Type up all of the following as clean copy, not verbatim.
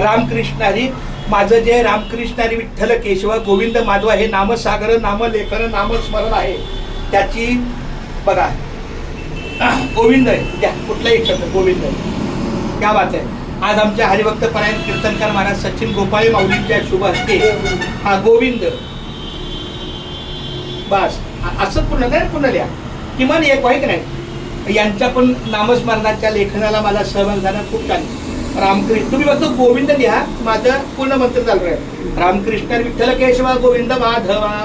रामकृष्ण हरी. माझं जे रामकृष्ण हरी विठ्ठल केशव गोविंद माधव हे नामसागर नामलेखन नामस्मरण आहे त्याची बघा. गोविंद आहे द्या कुठलाही शब्द गोविंद क्या बात आहे. आज आमच्या हरिभक्त परायण कीर्तनकार महाराज सचिन गोपाळे माऊलींच्या शुभ हस्ते हा गोविंद बस असं पूर्ण काय पूर्ण लिहा किमान एक वाईक नाही. यांच्या पण नामस्मरणाच्या लेखनाला मला सहभाग झाला खूप छान. रामकृष्ण तुम्ही फक्त गोविंद लिहा माझं पूर्ण मंत्र चालू आहे. रामकृष्ण हरी विठ्ठल केशवा गोविंद माधवा.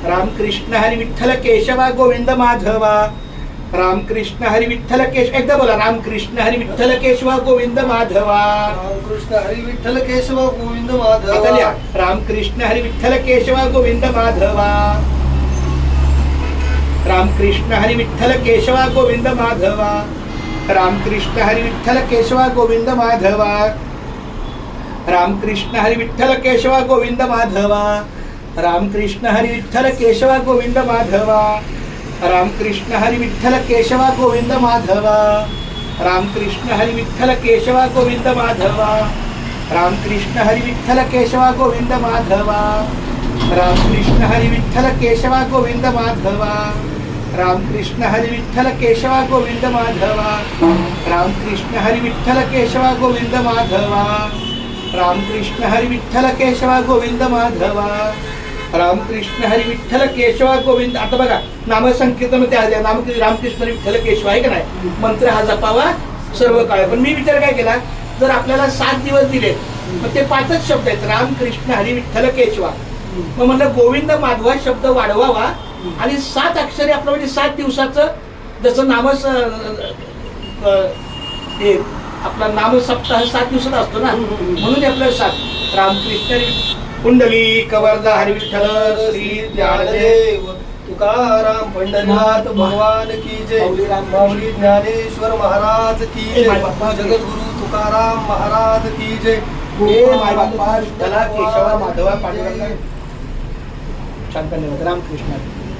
रामकृष्ण हरी विठ्ठल केशवा गोविंद माधवा. रामकृष्ण हरी विठ्ठल केशव एकदा बोला. रामकृष्ण हरी विठ्ठल केशवा गोविंद माधवा. रामकृष्ण हरी विठ्ठल केशव गोविंद माधवा. रामकृष्ण हरी विठ्ठल केशवा गोविंद माधवा. रामकृष्ण हरी विठ्ठल केशवा गोविंद माधवा. रामकृष्ण हरी विठ्ठल केशवा गोविंद माधवा. रामकृष्ण हरी विठ्ठल केशवा गोविंद माधवा. रामकृष्ण हरी विठ्ठल केशवा गोविंद माधवा. रामकृष्ण हरी विठ्ठल केशवा गोविंद माधवा. रामकृष्ण हरी विठ्ठल केशवा गोविंद माधवा. रामकृष्ण हरी विठ्ठल केशवा गोविंद माधवा. रामकृष्ण हरी विठ्ठल केशवा गोविंद माधवा. रामकृष्ण हरी विठ्ठल केशवा गोविंद माधवा. रामकृष्ण हरी विठ्ठल केशवा गोविंद माधवा. रामकृष्ण हरी विठ्ठल केशवा गोविंद माधवा. रामकृष्ण हरी विठ्ठल केशवा गोविंद. आता बघा नामसंकीर्तन ते आहे नाम रामकृष्ण हरी विठ्ठल केशवा आहे का नाही. मंत्र हा जपावा सर्व काळ. पण मी विचार काय केला जर आपल्याला 7 दिवस दिले मग ते 5च शब्द आहेत रामकृष्ण हरी विठ्ठल केशवा. मग म्हणलं गोविंद माधवा शब्द वाढवावा आणि 7 अक्षरे आपलं म्हणजे 7 दिवसाचं जसं नामस हे आपला नाम सप्ताह 7 दिवसात असतो ना म्हणून आपल्याला 7. रामकृष्ण कुंडली कवरदा हरी विठ्ठल श्री ज्ञानदेव तुकाराम पंढरीनाथ भगवान की जय. माऊली ज्ञानेश्वर महाराज की जय. जगद्गुरु तुकाराम महाराज की जय. माय बाप्पा विठ्ठला केशवा माधवा पांडुरंगा शांत रामकृष्ण.